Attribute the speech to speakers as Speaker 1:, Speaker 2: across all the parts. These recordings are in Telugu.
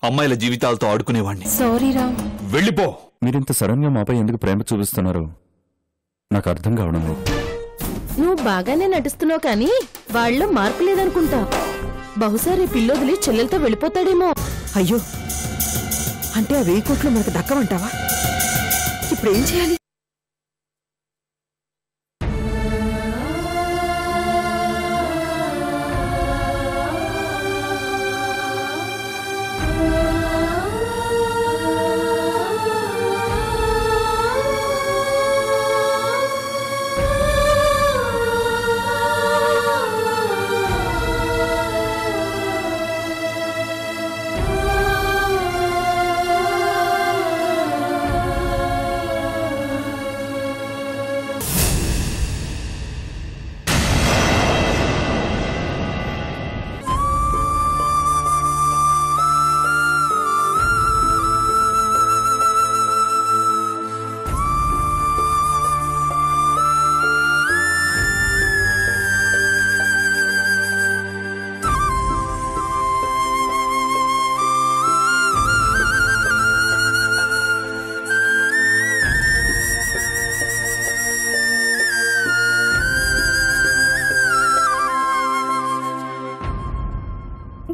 Speaker 1: అమ్మాయిల జీవితాలతో ఆడుకునేవాణ్ణి.
Speaker 2: సారీ రామ్.
Speaker 1: వెళ్ళిపో.
Speaker 3: మీరింత సడన్ గా మాపై ఎందుకు ప్రేమ చూపిస్తున్నారు నాకు అర్థం కావడం లేదు.
Speaker 2: నువ్వు బాగానే నటిస్తున్నావు కానీ వాళ్ళలో మార్పు లేదనుకుంటా. బహుశా రేపు పిల్లొదిలి చెల్లెలతో వెళ్ళిపోతాడేమో.
Speaker 4: అయ్యో, అంటే ఆ 1000 కోట్లు మనకు దక్కమంటావా? ఇప్పుడు ఏం చేయాలి?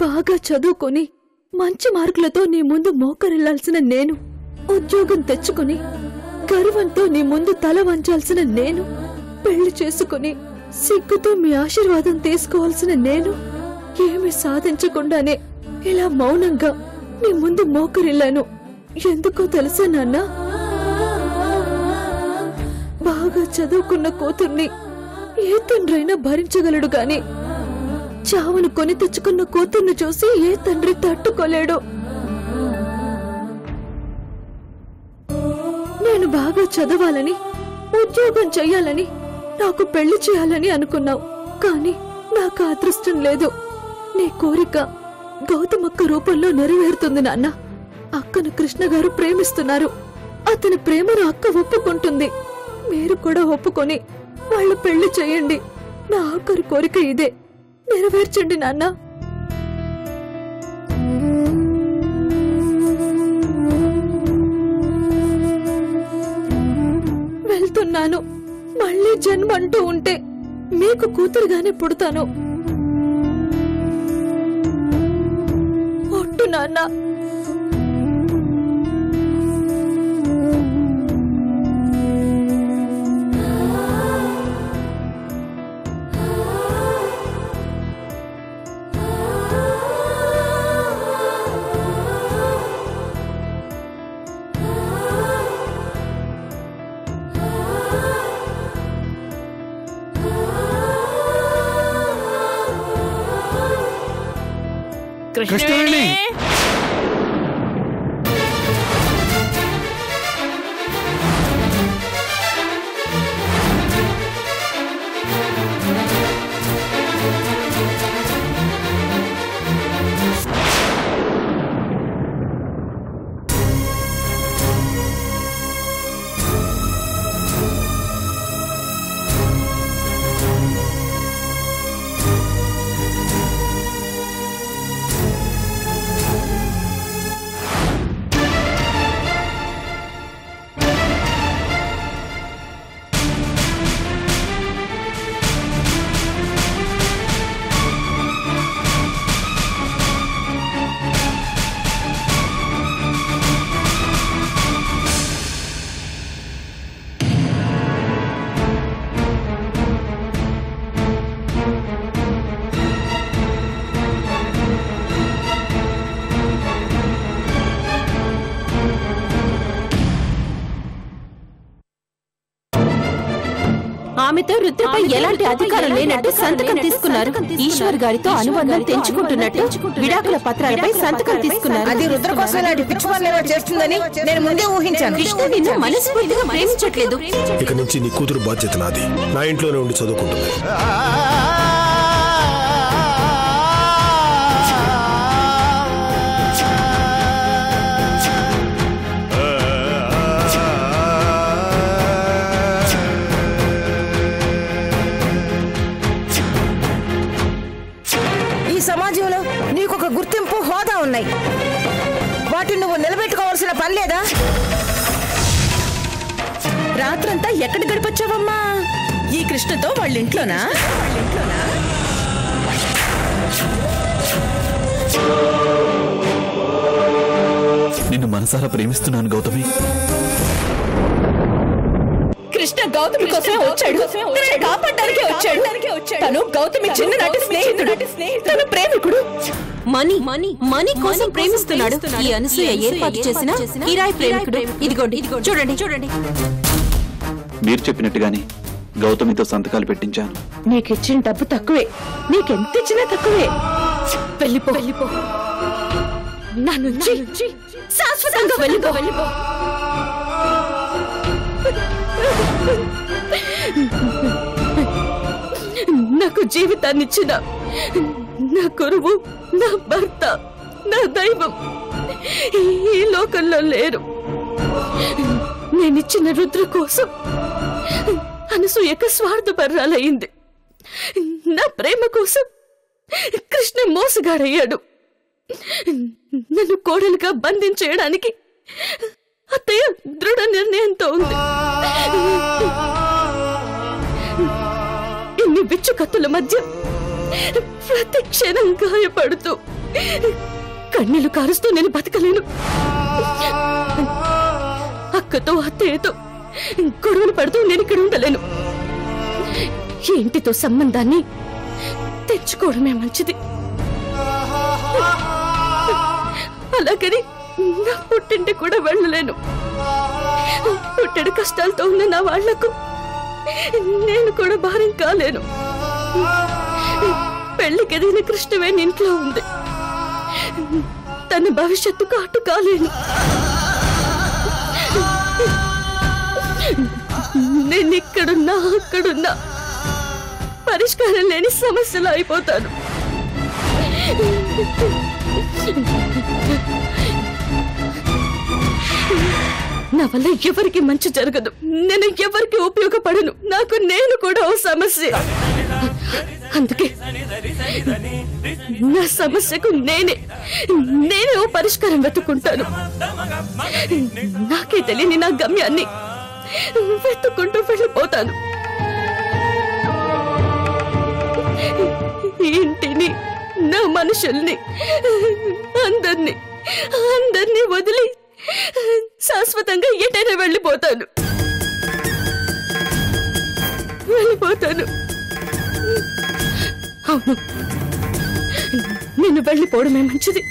Speaker 5: బాగా చదువుకొని మంచి మార్కులతో నీ ముందు మోకరిల్లాల్సిన నేను, ఉద్యోగం తెచ్చుకుని గర్వంతో నీ ముందు తల వంచాల్సిన నేను, పెళ్లి చేసుకుని సిగ్గుతో మీ ఆశీర్వాదం తీసుకోవాల్సిన నేను ఏమీ సాధించకుండానే ఇలా మౌనంగా నీ ముందు మోకరిల్లాను. ఎందుకో తెలుసా నాన్న? బాగా చదువుకున్న కూతుర్ని ఏ తండ్రైనా భరించగలడు గాని చావును కొని తెచ్చుకున్న కూతుర్ని చూసి ఏ తండ్రి తట్టుకోలేడు. నేను బాగా చదవాలని, ఉద్యోగం చెయ్యాలని, నాకు పెళ్లి చేయాలని అనుకున్నావు. కానీ నాకు అదృష్టం లేదు. నీ కోరిక గౌతమక్క రూపంలో నెరవేరుతుంది నాన్న. అక్కను కృష్ణ గారు ప్రేమిస్తున్నారు. అతని ప్రేమను అక్క ఒప్పుకుంటుంది. మీరు కూడా ఒప్పుకొని వాళ్ళు పెళ్లి చేయండి. నా ఆఖరి కోరిక ఇదే. నెరవేర్చండి నాన్న. వెళ్తున్నాను. మళ్ళీ జన్మ అంటూ ఉంటే మీకు కూతురుగానే పుడతాను. ఒట్టు నాన్న.
Speaker 1: కృష్ణవేణి,
Speaker 2: ఆమెతో రుద్రపై ఎలాంటి అధికారం లేనట్టు సంతకం తీసుకున్నారు. ఈశ్వర్ గారితో అనుబంధం తెంచుకుంటున్నట్టు విడాకుల పత్రాలపై సంతకం తీసుకున్నారు.
Speaker 4: అది రుద్ర కోసం ఇలాంటి పిచ్చి పనులు చేస్తుందని నేను ముందే ఊహించాను.
Speaker 2: కృష్ణ నిన్ను మనస్ఫూర్తిగా ప్రేమించట్లేదు.
Speaker 6: ఇక నుంచి నీ కూతురు బాధ్యత నాది. నా ఇంట్లోనే ఉండి చదువుకుంటుంది.
Speaker 4: ఈ సమాజంలో నీకొక గుర్తింపు, హోదా ఉన్నాయి. మాట నువ్వు నిలబెట్టుకోవాల్సిన పని లేదా?
Speaker 2: రాత్రంతా ఎక్కడ గడిపొచ్చావమ్మా? ఈ కృష్ణతో వాళ్ళ ఇంట్లోనా?
Speaker 1: నిన్ను మనసారా ప్రేమిస్తున్నాను గౌతమి.
Speaker 2: కృష్ణ గౌతమి కోసమే వచ్చాడు. తనని కాపాడడానికే వచ్చాడు. తను గౌతమి చిన్ననాటి స్నేహితుడు, తను ప్రేమికుడు.
Speaker 7: మనీ కోసం ప్రేమిస్తున్నాడు. ఈ అనసూయ ఏర్పాటు చేసిన కిరాయి ప్రేమికుడు. ఇదిగోండి, చూడండి.
Speaker 1: మీరు చెప్పినట్టుగానే గౌతమితో సంతకాలు పెట్టించాను.
Speaker 2: నీకిచ్చిన డబ్బు తక్కువే, నీకెంత ఇచ్చినా తక్కువే. వెళ్ళిపో. నా నుంచి శాశ్వతంగా వెళ్ళిపో. నాకు జీవితాన్నిచ్చిన నా గురువు, నా భర్త, నా దైవం ఈ లోకంలో లేరు. నేనిచ్చిన రుద్ర కోసం అనసూయక స్వార్థపరాలయ్యింది. నా ప్రేమ కోసం కృష్ణ మోసగాడయ్యాడు. నన్ను కోడలుగా బంధించేయడానికి అత్తయ్య దృఢ నిర్ణయంతో ఉంది. ఇన్ని విచ్చుకత్తుల మధ్య ప్రతి క్షణం గాయపడుతూ కన్నీళ్లు కారుస్తూ నేను బతకలేను. అక్కతో అత్తయ్యతో గొడవలు పడుతూ నేను ఇక్కడ ఉండలేను. ఇంటితో సంబంధాన్ని తెచ్చుకోవడమే మంచిది. అలాగని నా పుట్టింటి కూడా వెళ్ళలేను. పుట్టెడు కష్టాలతో ఉన్న నా వాళ్లకు నేను కూడా భారం కాలేను. పెళ్లికెదిగిన కృష్ణవేణి ఇంట్లో ఉంది. తన భవిష్యత్తుకు అటు కాలేను. నేను ఇక్కడున్నా అక్కడున్నా పరిష్కారం లేని సమస్యలు అయిపోతాను. నా వల్ల ఎవరికి మంచి జరగదు. నేను ఎవరికి ఉపయోగపడను. నాకు నేను కూడా ఓ సమస్య. అందుకే నా సమస్యకు నేనే ఓ పరిష్కారం వెతుక్కుంటాను. నాకే తెలియని నా గమ్యాన్ని వెతుక్కుంటూ వెళ్ళిపోతాను. ఇంటిని, నా మనుషుల్ని, అందరినీ వదిలి శాశ్వతంగా ఎటైనా వెళ్ళిపోతాను. అవును, నేను వెళ్ళిపోవడమే మంచిది.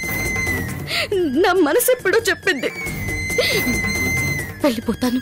Speaker 2: నా మనసు ఎప్పుడో చెప్పింది. వెళ్ళిపోతాను.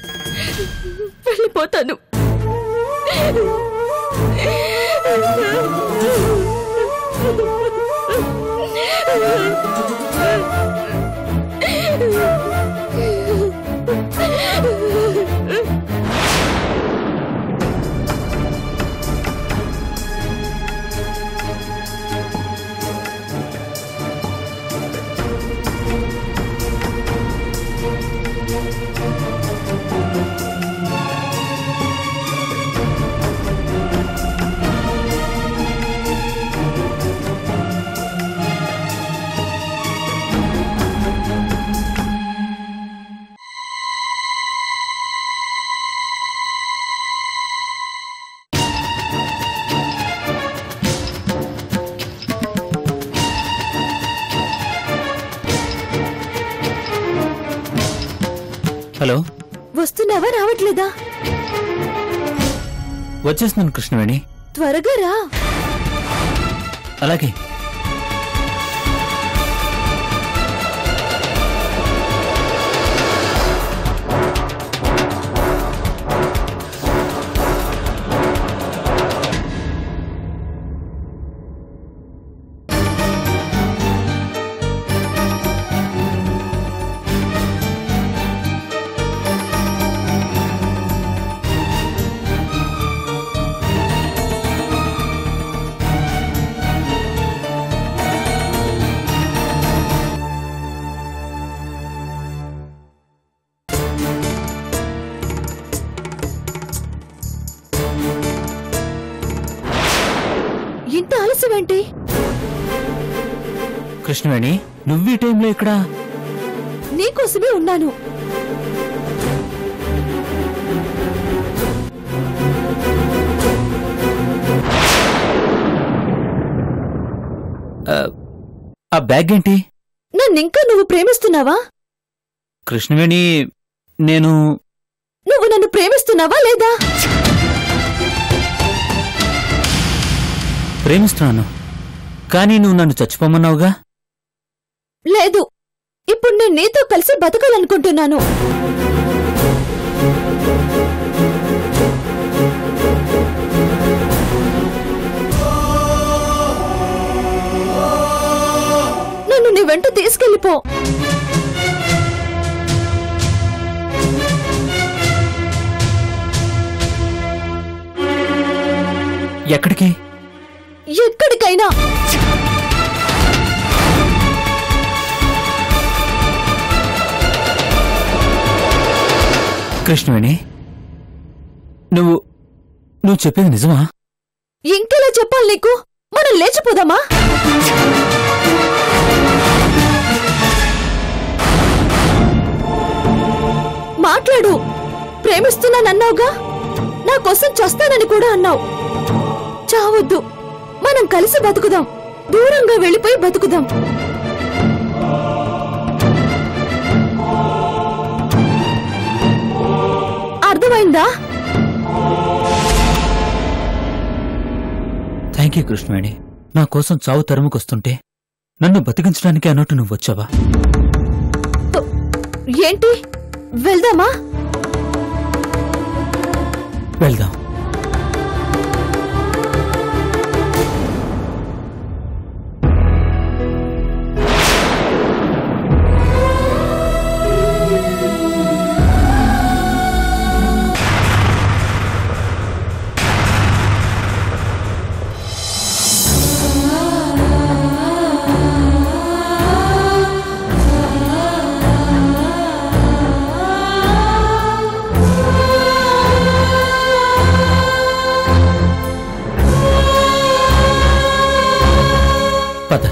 Speaker 8: హలో,
Speaker 5: వస్తున్నావా? రావట్లేదా?
Speaker 8: వచ్చేస్తున్నాను కృష్ణవేణి.
Speaker 5: త్వరగా రా.
Speaker 8: అలాగే.
Speaker 5: ఇంత ఆలస్యమేంటి?
Speaker 8: కృష్ణవేణి, నువ్వు ఈ టైంలో ఇక్కడ?
Speaker 5: నీకోసమే ఉన్నాను.
Speaker 8: ఆ బ్యాగ్ ఏంటి?
Speaker 5: నన్నింకా నువ్వు ప్రేమిస్తున్నావా?
Speaker 8: కృష్ణవేణి,
Speaker 5: నువ్వు నన్ను ప్రేమిస్తున్నావా లేదా?
Speaker 8: ప్రేమిస్తున్నాను, కానీ నువ్వు నన్ను చచ్చిపోమన్నావుగా.
Speaker 5: లేదు, ఇప్పుడు నేను నీతో కలిసి బతకాలనుకుంటున్నాను. నన్ను నీ వెంట తీసుకెళ్ళిపో.
Speaker 8: ఎక్కడికి?
Speaker 5: ఎక్కడికైనా.
Speaker 8: కృష్ణవేణి, నువ్వు చెప్పేది నిజమా?
Speaker 5: ఇంకెలా చెప్పాలి నీకు? మనం లేచిపోదామా? మాట్లాడు. ప్రేమిస్తున్నానన్నావుగా, నా కోసం చస్తానని కూడా అన్నావు. చావొద్దు, మనం కలిసి బతుకుదాం. దూరంగా వెళ్ళిపోయి బతుకుదాం. అర్థమైందా?
Speaker 8: Thank you Krishnaveni. నా కోసం చావు తరుముకొస్తుంటే నన్ను బతికించడానికి అన్నట్టు నువ్వు వచ్చావా?
Speaker 5: ఏంటి, వెళ్దామా?
Speaker 8: వెళ్దాం. పద.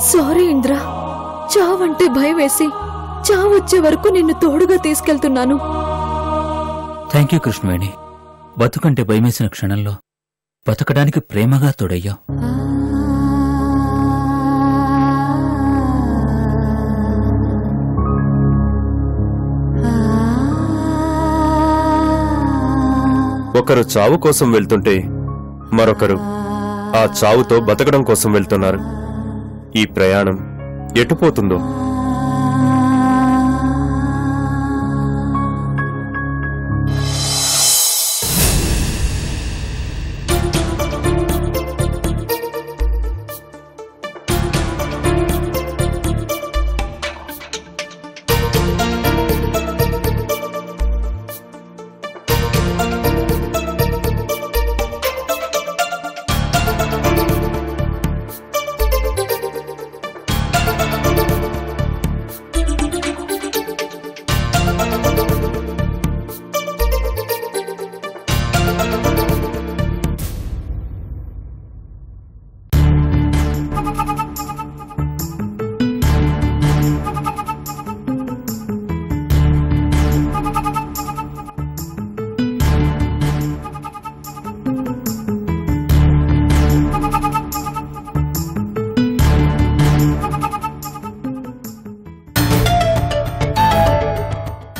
Speaker 5: సారీ ఇంద్ర, చావంటే భయం వేసి చావొచ్చే వరకు నిన్ను తోడుగా తీసుకెళ్తున్నాను.
Speaker 8: Thank you Krishnaveni. బతుకంటే భయమేసిన క్షణంలో బతకడానికి ప్రేమగా తోడయ్యావు.
Speaker 9: ఒకరు చావు కోసం వెళ్తుంటే మరొకరు ఆ చావుతో బతకడం కోసం వెళ్తున్నారు. ఈ ప్రయాణం ఎటుపోతుందో.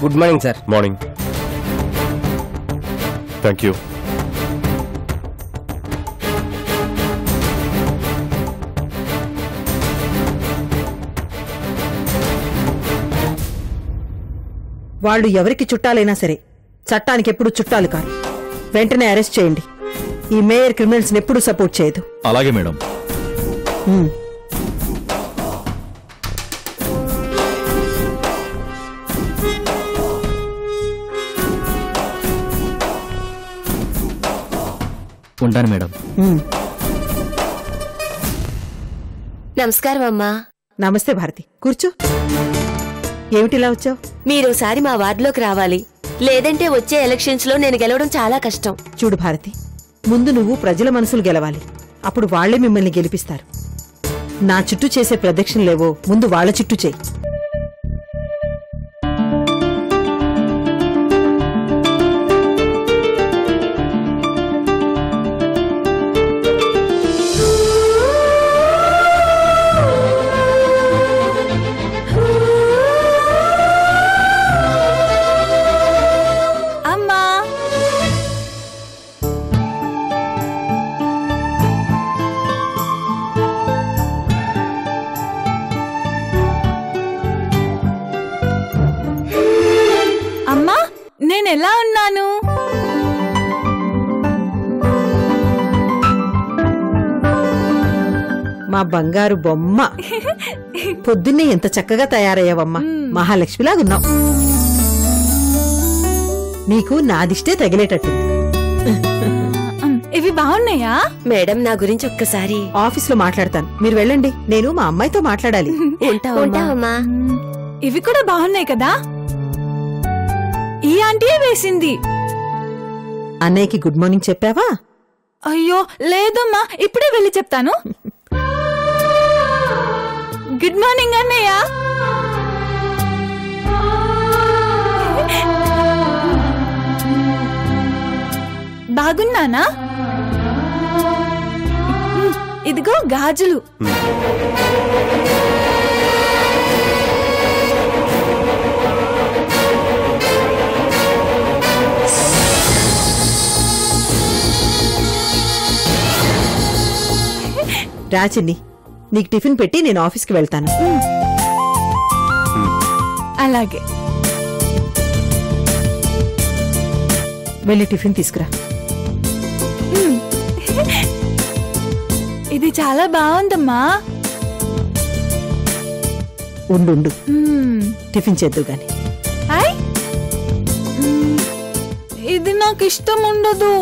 Speaker 10: Good morning sir.
Speaker 9: Morning. Thank you.
Speaker 4: వాళ్ళు ఎవరికి చుట్టాలైనా సరే చట్టానికి ఎప్పుడు చుట్టాలు కాదు. వెంటనే అరెస్ట్ చేయండి. ఈ మేయర్ క్రిమినల్స్ ఎప్పుడు సపోర్ట్ చేయదు.
Speaker 1: అలాగే మేడం.
Speaker 8: ఉంటాను మేడం.
Speaker 11: నమస్కారం అమ్మా.
Speaker 4: నమస్తే భారతి, కూర్చో. ఏమిటిలా వచ్చావు?
Speaker 11: మీరోసారి మా వార్డులోకి రావాలి, లేదంటే వచ్చే ఎలక్షన్స్ లో నేను గెలవడం చాలా కష్టం.
Speaker 4: చూడు భారతి, ముందు నువ్వు ప్రజల మనసులు గెలవాలి, అప్పుడు వాళ్లే మిమ్మల్ని గెలిపిస్తారు. నా చుట్టూ చేసే ప్రదక్షిణలేవో ముందు వాళ్ల చుట్టూ చేయి.
Speaker 5: నేనెలా ఉన్నాను?
Speaker 4: మా బంగారు బొమ్మ, పొద్దున్నే ఎంత చక్కగా తయారయ్యావమ్మా, మహాలక్ష్మిలాగున్నావు. నీకు నాదిష్టే తగిలేటట్టుంది.
Speaker 5: ఇవి బాగున్నాయా
Speaker 11: మేడం? నా గురించి ఒక్కసారి
Speaker 4: ఆఫీస్ లో మాట్లాడతాను, మీరు వెళ్ళండి. నేను మా అమ్మాయితో మాట్లాడాలి.
Speaker 11: ఉంటావమ్మా?
Speaker 5: ఇవి కూడా బాగున్నాయి కదా. ఈ ఆంటీయే వేసింది.
Speaker 4: అన్నయ్యకి గుడ్ మార్నింగ్ చెప్పావా?
Speaker 5: అయ్యో లేదమ్మా, ఇప్పుడే వెళ్ళి చెప్తాను. గుడ్ మార్నింగ్ అన్నయ్య. బాగున్నానా? ఇదిగో గాజులు.
Speaker 4: రాచిన్ని, నీకు టిఫిన్ పెట్టి నేను ఆఫీస్కి వెళ్తాను.
Speaker 5: అలాగే.
Speaker 4: వెళ్ళి టిఫిన్ తీసుకురా.
Speaker 5: ఇది చాలా బాగుందమ్మా.
Speaker 4: ఉండు, టిఫిన్ చేద్దు గాని.
Speaker 5: ఇది నాకు ఇష్టం ఉండదు.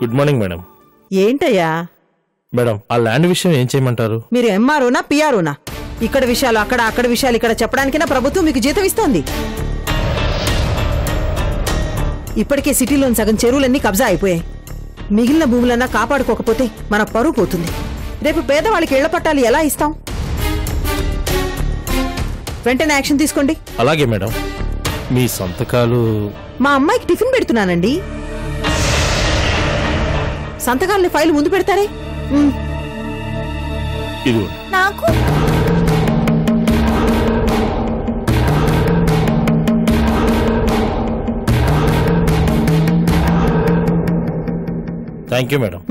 Speaker 12: Good morning madam.
Speaker 4: ఏంటయ్యా
Speaker 12: మేడం, ఆ ల్యాండ్ విషయం ఏం చేయమంటారు?
Speaker 4: మీరు ఎంఆర్ఓనా పిఆర్ఓనా? ఇక్కడ విషయాలు అక్కడ, అక్కడ విషయాలు ఇక్కడ చెప్పడానికైనా ప్రభుత్వం మీకు జీతం ఇస్తోంది. ఇప్పటికే సిటీలోని సగం చెరువులన్నీ కబ్జా అయిపోయాయి. మిగిలిన భూములన్నా కాపాడుకోకపోతే మన పరువు పోతుంది. రేపు పేదవాళ్ళకి ఇళ్ల పట్టాలు ఎలా ఇస్తాం? వెంటనే యాక్షన్ తీసుకోండి.
Speaker 12: అలాగే మేడం. మీ సంతకాలు?
Speaker 4: మా అమ్మాయికి టిఫిన్ పెడుతున్నానండి. సంతకాలని ఫైల్ ముందు పెడతారే.
Speaker 12: ఇది
Speaker 5: నాకు
Speaker 12: థ్యాంక్ యూ మేడం.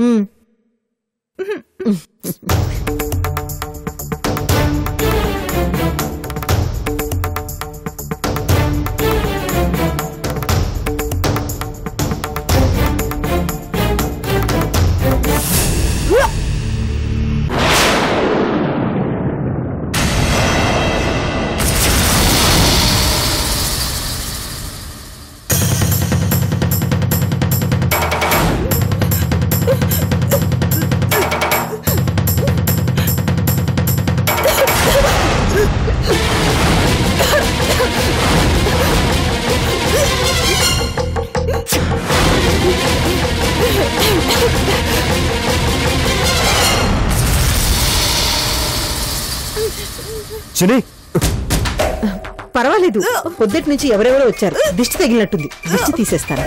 Speaker 4: పర్వాలేదు, పొద్దుటి నుంచి ఎవరెవరో వచ్చారు. దిష్టి తగిలినట్టుంది, దిష్టి తీసేస్తాను.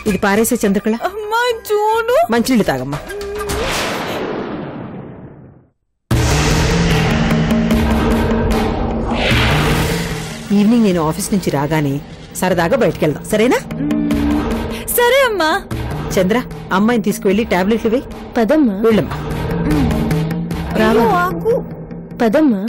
Speaker 4: ఇది పారేసే చంద్రకళ.
Speaker 5: చూడు,
Speaker 4: మంచినీళ్ళు తాగమ్మా. ఈవినింగ్ నేను ఆఫీస్ నుంచి రాగానే సరదాగా బయటకెళ్దాం, సరేనా?
Speaker 5: సరే అమ్మా.
Speaker 4: చంద్ర, అమ్మాయిని తీసుకువెళ్ళి టాబ్లెట్లు వేయి.
Speaker 11: పదమ్మా.
Speaker 4: వెళ్ళమ్మా.
Speaker 11: పదమ్మా.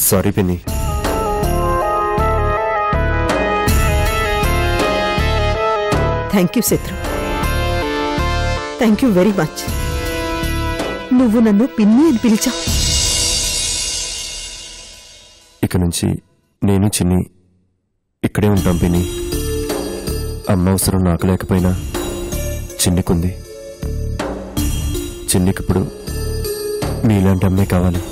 Speaker 9: సారీ పిన్ని.
Speaker 4: థ్యాంక్ యూ శత్రు, థ్యాంక్ యూ వెరీ మచ్. నువ్వు నన్ను పిన్ని అని పిలిచావు.
Speaker 9: ఇక నుంచి నేను చిన్ని ఇక్కడే ఉంటాం పిన్ని. అమ్మ అవసరం నాకు లేకపోయినా చిన్నికుంది. చిన్నికిప్పుడు మీలాంటి అమ్మే కావాలి.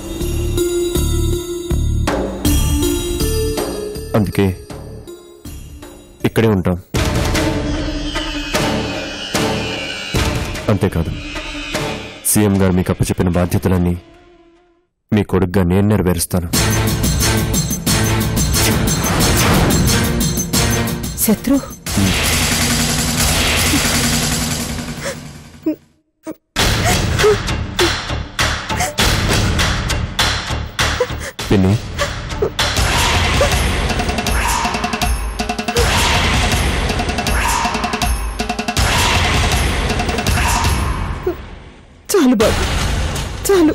Speaker 9: అందుకే ఇక్కడే ఉంటాం. అంతేకాదు, సీఎం గారు మీకు అప్పచెప్పిన బాధ్యతలన్నీ మీ కొడుకుగా నేను నెరవేరుస్తాను.
Speaker 4: శత్రు,
Speaker 9: పిన్ని,
Speaker 4: చాలు బాబు, చాలు.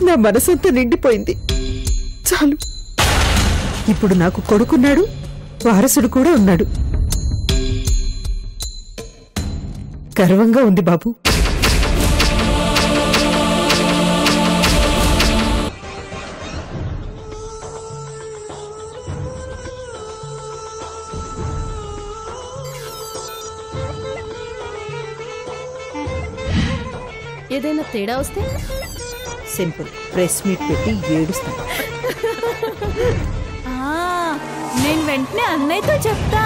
Speaker 4: నా మనసంతా నిండిపోయింది. చాలు. ఇప్పుడు నాకు కొడుకున్నాడు, వారసుడు కూడా ఉన్నాడు. గర్వంగా ఉంది బాబు.
Speaker 5: ఏదైనా తేడా వస్తే
Speaker 4: సింపుల్, ప్రెస్ మీట్ పెట్టి ఏడుస్తాను.
Speaker 5: నేను వెంటనే అన్నయ్యతో చెప్తా.